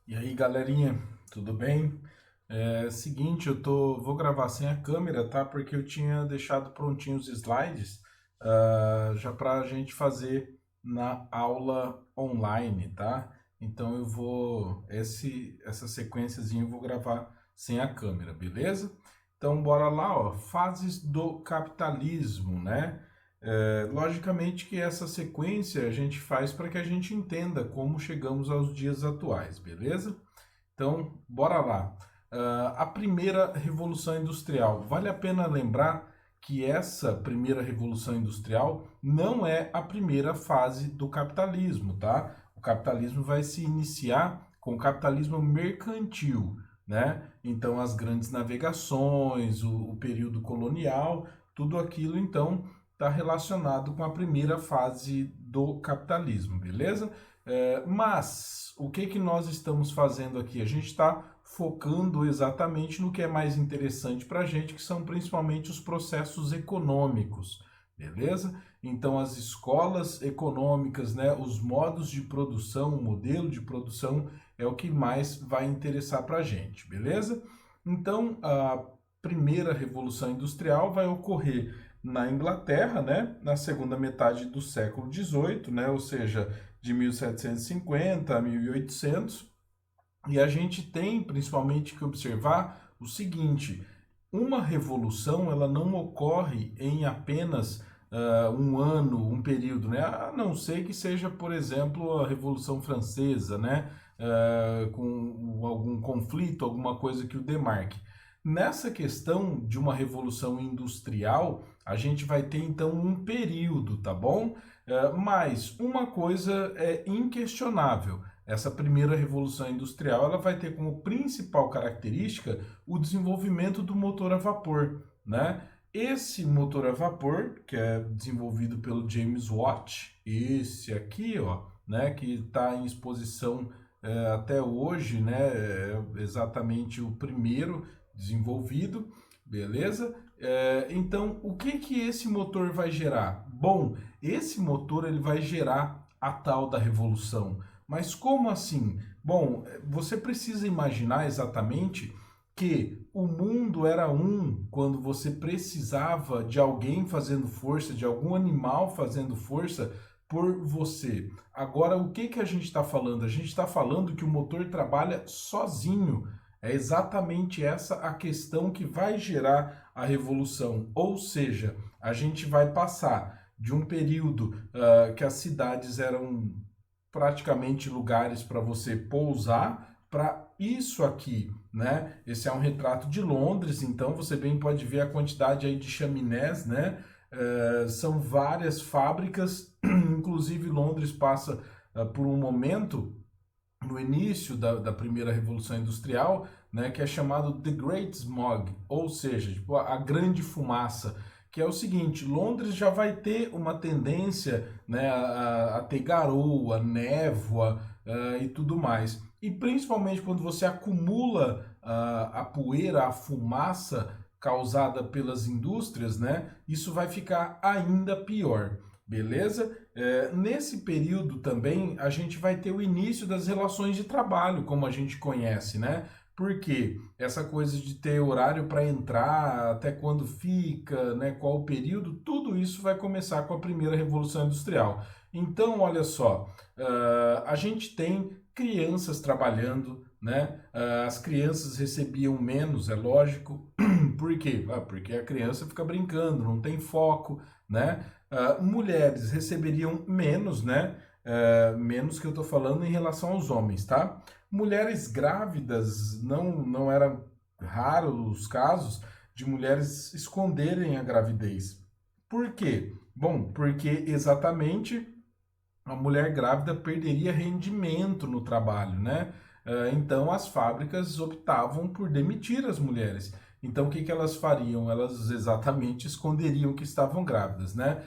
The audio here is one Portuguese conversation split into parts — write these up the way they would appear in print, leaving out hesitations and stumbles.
E aí, galerinha, tudo bem? Seguinte, vou gravar sem a câmera, tá? Porque eu tinha deixado prontinhos os slides, já para a gente fazer na aula online, tá? Então essa sequenciazinha eu vou gravar sem a câmera, beleza? Então bora lá, ó, fases do capitalismo, né? Logicamente que essa sequência a gente faz para que a gente entenda como chegamos aos dias atuais, beleza? Então, bora lá. A primeira revolução industrial. Vale a pena lembrar que essa primeira revolução industrial não é a primeira fase do capitalismo, tá? O capitalismo vai se iniciar com o capitalismo mercantil, né? Então, as grandes navegações, o período colonial, tudo aquilo, então, está relacionado com a primeira fase do capitalismo, beleza? Mas o que que nós estamos fazendo aqui? A gente está focando exatamente no que é mais interessante para a gente, que são principalmente os processos econômicos, beleza? Então, as escolas econômicas, né, os modos de produção, o modelo de produção é o que mais vai interessar para a gente, beleza? Então, a primeira revolução industrial vai ocorrer na Inglaterra, né, na segunda metade do século XVIII, né, ou seja, de 1750 a 1800, e a gente tem principalmente que observar o seguinte: uma revolução ela não ocorre em apenas um ano, um período, né? A não ser que seja, por exemplo, a Revolução Francesa, né? Com algum conflito, alguma coisa que o demarque. Nessa questão de uma revolução industrial, a gente vai ter então um período, tá bom? Mas uma coisa é inquestionável. Essa primeira revolução industrial ela vai ter como principal característica o desenvolvimento do motor a vapor, né? Esse motor a vapor, que é desenvolvido pelo James Watt, esse aqui, ó, né, que está em exposição até hoje, né, é exatamente o primeiro desenvolvido, beleza? Então, o que que esse motor vai gerar? Bom, esse motor ele vai gerar a tal da revolução. Mas como assim? Bom, você precisa imaginar exatamente que o mundo era um quando você precisava de alguém fazendo força, de algum animal fazendo força por você. Agora, o que que a gente está falando? A gente está falando que o motor trabalha sozinho. É exatamente essa a questão que vai gerar a revolução. Ou seja, a gente vai passar de um período que as cidades eram praticamente lugares para você pousar para isso aqui, né? Esse é um retrato de Londres, então você bem pode ver a quantidade aí de chaminés, né? São várias fábricas, inclusive Londres passa por um momento no início da primeira revolução industrial, né, que é chamado The Great Smog, ou seja, tipo, a grande fumaça, que é o seguinte: Londres já vai ter uma tendência, né, a ter garoa, névoa e tudo mais. E principalmente quando você acumula a poeira, a fumaça causada pelas indústrias, né, isso vai ficar ainda pior. Beleza? Nesse período também a gente vai ter o início das relações de trabalho, como a gente conhece, né? Porque essa coisa de ter horário para entrar, até quando fica, né? Qual o período, tudo isso vai começar com a primeira revolução industrial. Então, olha só, a gente tem crianças trabalhando, né? As crianças recebiam menos, é lógico. Por quê? Porque a criança fica brincando, não tem foco, né? Mulheres receberiam menos, né? Menos que eu estou falando em relação aos homens, tá? Mulheres grávidas, não era raro os casos de mulheres esconderem a gravidez. Por quê? Bom, porque exatamente a mulher grávida perderia rendimento no trabalho, né? Então as fábricas optavam por demitir as mulheres. Então o que que elas fariam? Elas exatamente esconderiam que estavam grávidas, né?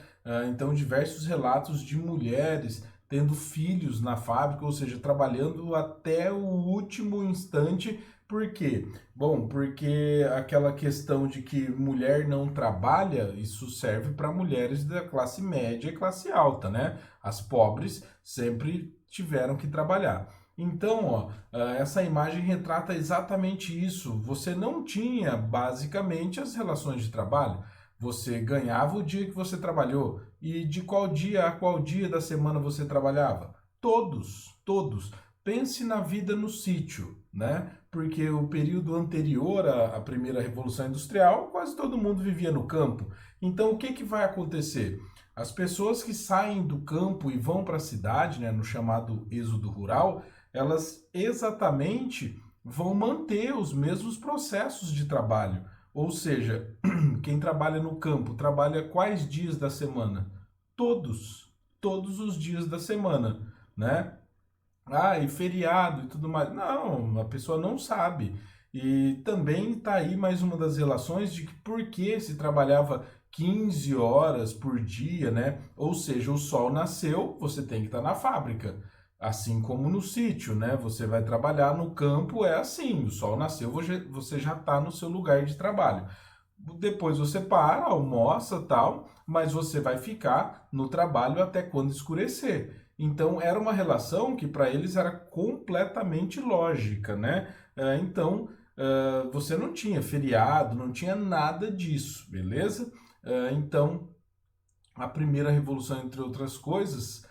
Então diversos relatos de mulheres tendo filhos na fábrica, ou seja, trabalhando até o último instante. Por quê? Bom, porque aquela questão de que mulher não trabalha, isso serve para mulheres da classe média e classe alta, né? As pobres sempre tiveram que trabalhar. Então, ó, essa imagem retrata exatamente isso. Você não tinha basicamente as relações de trabalho. Você ganhava o dia que você trabalhou. E de qual dia a qual dia da semana você trabalhava? Todos, todos. Pense na vida no sítio, né? Porque o período anterior à primeira Revolução Industrial, quase todo mundo vivia no campo. Então, o que que vai acontecer? As pessoas que saem do campo e vão para a cidade, né, no chamado êxodo rural, elas exatamente vão manter os mesmos processos de trabalho. Ou seja, quem trabalha no campo trabalha quais dias da semana? Todos, todos os dias da semana, né? Ah, e feriado e tudo mais. Não, a pessoa não sabe. E também está aí mais uma das relações de que por que se trabalhava 15 horas por dia, né? Ou seja, o sol nasceu, você tem que estar na fábrica. Assim como no sítio, né? Você vai trabalhar no campo, é assim, o sol nasceu, você já está no seu lugar de trabalho. Depois você para, almoça, tal, mas você vai ficar no trabalho até quando escurecer. Então era uma relação que para eles era completamente lógica, né? Então você não tinha feriado, não tinha nada disso, beleza? Então a primeira revolução, entre outras coisas,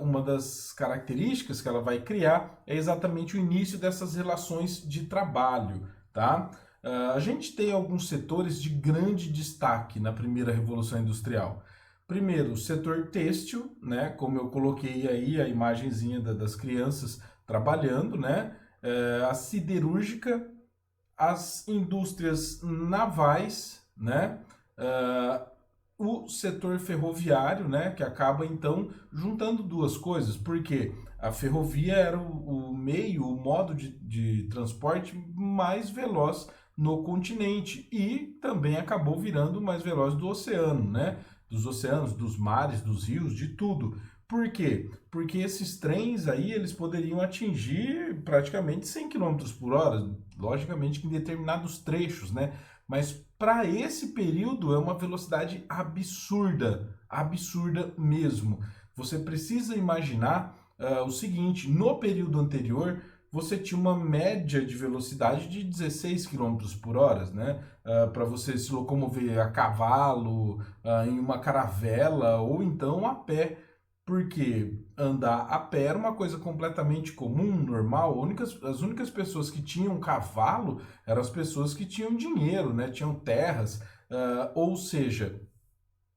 uma das características que ela vai criar é exatamente o início dessas relações de trabalho, tá? A gente tem alguns setores de grande destaque na primeira revolução industrial. Primeiro, o setor têxtil, né? Como eu coloquei aí a imagenzinha das crianças trabalhando, né? A siderúrgica, as indústrias navais, né? O setor ferroviário, né, que acaba então juntando duas coisas, porque a ferrovia era o meio, o modo de transporte mais veloz no continente e também acabou virando o mais veloz do oceano, né? Dos oceanos, dos mares, dos rios, de tudo. Por quê? Porque esses trens aí eles poderiam atingir praticamente 100 quilômetros por hora, logicamente em determinados trechos, né? Mas para esse período é uma velocidade absurda, absurda mesmo. Você precisa imaginar o seguinte: no período anterior você tinha uma média de velocidade de 16 quilômetros por hora, né? Para você se locomover a cavalo, em uma caravela ou então a pé. Porque andar a pé era uma coisa completamente comum, normal. As únicas pessoas que tinham cavalo eram as pessoas que tinham dinheiro, né? Tinham terras. Ou seja,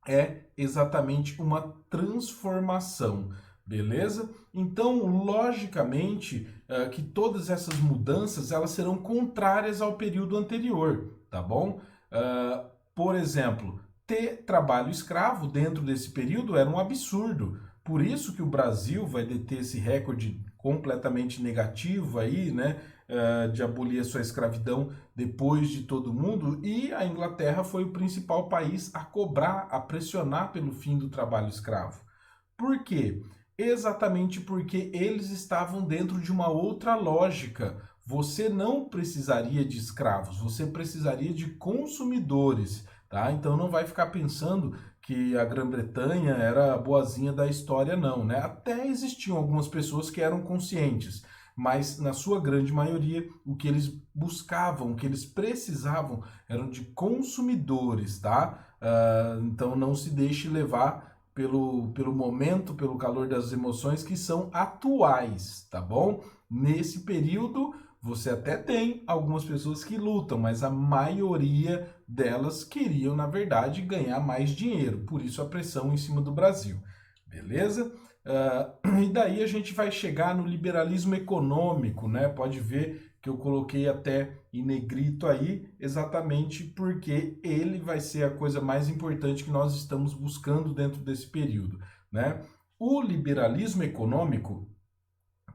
é exatamente uma transformação, beleza? Então, logicamente, que todas essas mudanças elas serão contrárias ao período anterior, tá bom? Por exemplo, ter trabalho escravo dentro desse período era um absurdo. Por isso que o Brasil vai deter esse recorde completamente negativo aí, né? De abolir a sua escravidão depois de todo mundo, e a Inglaterra foi o principal país a cobrar, a pressionar pelo fim do trabalho escravo. Por quê? Exatamente porque eles estavam dentro de uma outra lógica. Você não precisaria de escravos, você precisaria de consumidores, tá? Então não vai ficar pensando que a Grã-Bretanha era a boazinha da história, não, né? Até existiam algumas pessoas que eram conscientes, mas na sua grande maioria o que eles buscavam, o que eles precisavam eram de consumidores, tá? Então não se deixe levar pelo momento, pelo calor das emoções que são atuais, tá bom? Nesse período você até tem algumas pessoas que lutam, mas a maioria delas queriam, na verdade, ganhar mais dinheiro, por isso a pressão em cima do Brasil, beleza? E daí a gente vai chegar no liberalismo econômico, né? Pode ver que eu coloquei até em negrito aí, exatamente porque ele vai ser a coisa mais importante que nós estamos buscando dentro desse período, né? O liberalismo econômico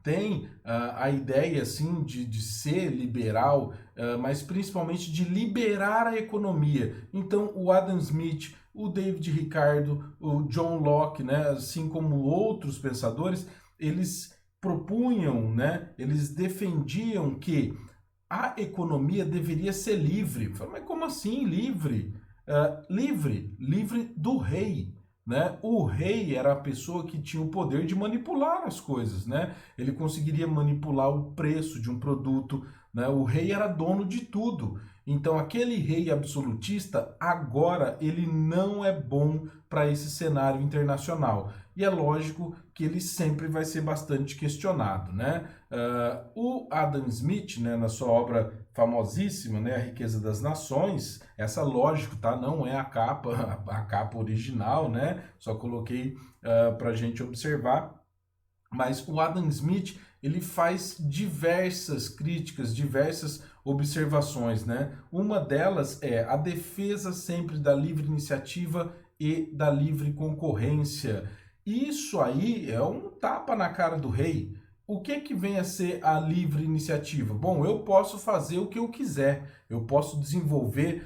tem a ideia assim de ser liberal, mas principalmente de liberar a economia. Então, o Adam Smith, o David Ricardo, o John Locke, né, assim como outros pensadores, eles propunham, né, eles defendiam que a economia deveria ser livre. Mas como assim livre? Livre do rei. né? O rei era a pessoa que tinha o poder de manipular as coisas, né? Ele conseguiria manipular o preço de um produto, né? O rei era dono de tudo. Então, aquele rei absolutista, agora, ele não é bom para esse cenário internacional. E é lógico que ele sempre vai ser bastante questionado, né? O Adam Smith, né, na sua obra famosíssima, né, A Riqueza das Nações, essa, lógico, tá, não é a capa, a capa original, né? Só coloquei para a gente observar. Mas o Adam Smith, ele faz diversas críticas, diversas observações, né? Uma delas é a defesa sempre da livre iniciativa e da livre concorrência. Isso aí é um tapa na cara do rei. O que que vem a ser a livre iniciativa? Bom, eu posso fazer o que eu quiser, eu posso desenvolver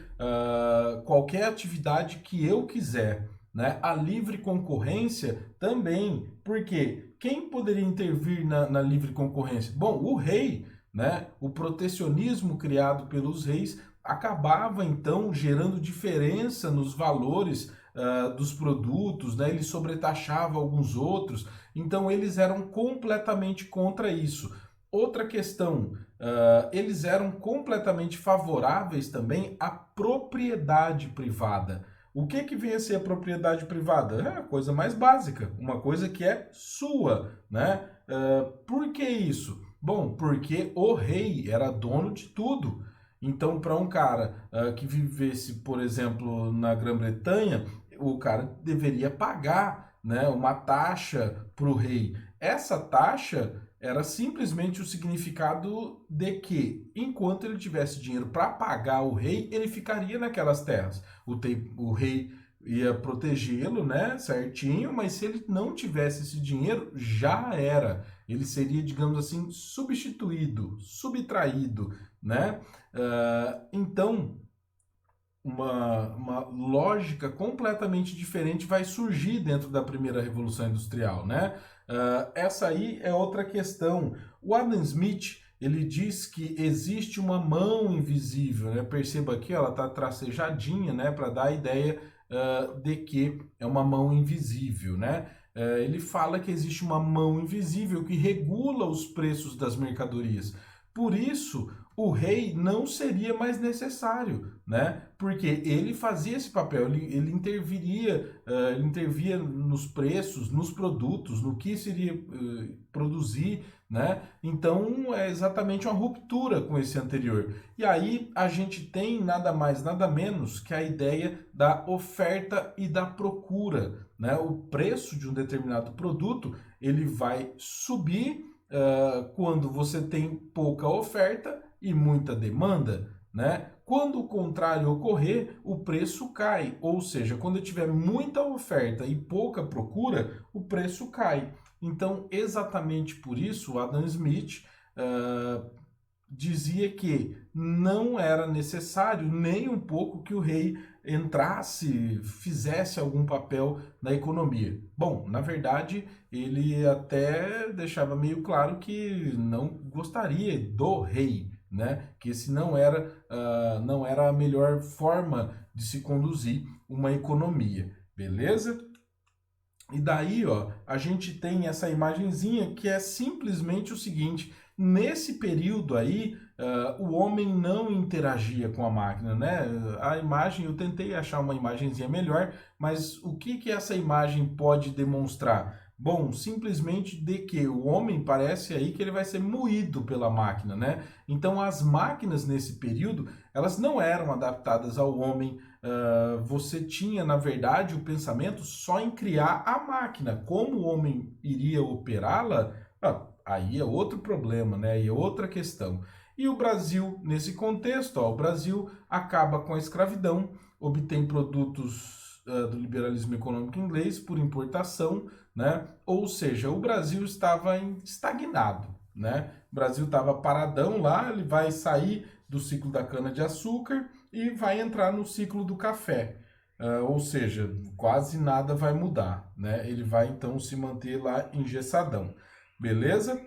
qualquer atividade que eu quiser, né? A livre concorrência também, porque quem poderia intervir na livre concorrência? Bom, o rei, né? O protecionismo criado pelos reis acabava então gerando diferença nos valores dos produtos, né? Ele sobretaxava alguns outros, então eles eram completamente contra isso. Outra questão, eles eram completamente favoráveis também à propriedade privada. O que que vem a ser a propriedade privada? É a coisa mais básica, uma coisa que é sua, né? Por que isso? Bom, porque o rei era dono de tudo. Então, para um cara que vivesse, por exemplo, na Grã-Bretanha, o cara deveria pagar, né, uma taxa para o rei. Essa taxa era simplesmente o significado de que, enquanto ele tivesse dinheiro para pagar o rei, ele ficaria naquelas terras. O rei ia protegê-lo, né, certinho, mas se ele não tivesse esse dinheiro, já era. Ele seria, digamos assim, substituído, subtraído, né? Então, uma lógica completamente diferente vai surgir dentro da primeira Revolução Industrial, né? Essa aí é outra questão. O Adam Smith, ele diz que existe uma mão invisível, né? Perceba aqui, ela está tracejadinha, né? Para dar a ideia de que é uma mão invisível, né? Ele fala que existe uma mão invisível que regula os preços das mercadorias. Por isso, o rei não seria mais necessário, né? Porque ele fazia esse papel, ele interviria, ele intervia nos preços, nos produtos, no que seria produzir, né? Então é exatamente uma ruptura com esse anterior. E aí a gente tem nada mais, nada menos que a ideia da oferta e da procura, né? O preço de um determinado produto ele vai subir quando você tem pouca oferta e muita demanda, né? Quando o contrário ocorrer, o preço cai, ou seja, quando eu tiver muita oferta e pouca procura, o preço cai. Então, exatamente por isso, Adam Smith dizia que não era necessário nem um pouco que o rei entrasse, fizesse algum papel na economia. Bom, na verdade, ele até deixava meio claro que não gostaria do rei, né? Que esse não era a melhor forma de se conduzir uma economia, beleza? E daí, ó, a gente tem essa imagenzinha que é simplesmente o seguinte: nesse período aí, o homem não interagia com a máquina, né? A imagem, eu tentei achar uma imagenzinha melhor, mas o que que essa imagem pode demonstrar? Bom, simplesmente de que o homem parece aí que ele vai ser moído pela máquina, né? Então as máquinas nesse período, elas não eram adaptadas ao homem. Você tinha, na verdade, o pensamento só em criar a máquina. Como o homem iria operá-la, aí é outro problema, né? Aí é outra questão. E o Brasil, nesse contexto, ó, o Brasil acaba com a escravidão, obtém produtos do liberalismo econômico inglês por importação, né? Ou seja, o Brasil estava estagnado, né? O Brasil estava paradão lá, ele vai sair do ciclo da cana-de-açúcar e vai entrar no ciclo do café. Ou seja, quase nada vai mudar, né? Ele vai então se manter lá engessadão. Beleza?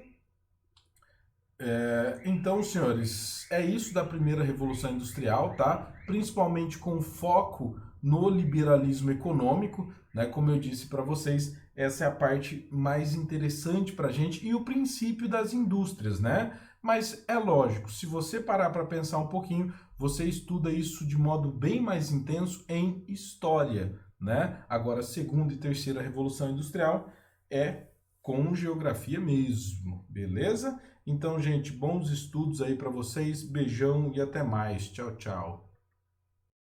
Então, senhores, é isso da primeira revolução industrial, tá? Principalmente com foco no liberalismo econômico, né? Como eu disse para vocês, essa é a parte mais interessante para a gente e o princípio das indústrias, né? Mas é lógico, se você parar para pensar um pouquinho, você estuda isso de modo bem mais intenso em história, né? Agora, segunda e terceira revolução industrial é com geografia mesmo, beleza? Então, gente, bons estudos aí para vocês. Beijão e até mais. Tchau, tchau.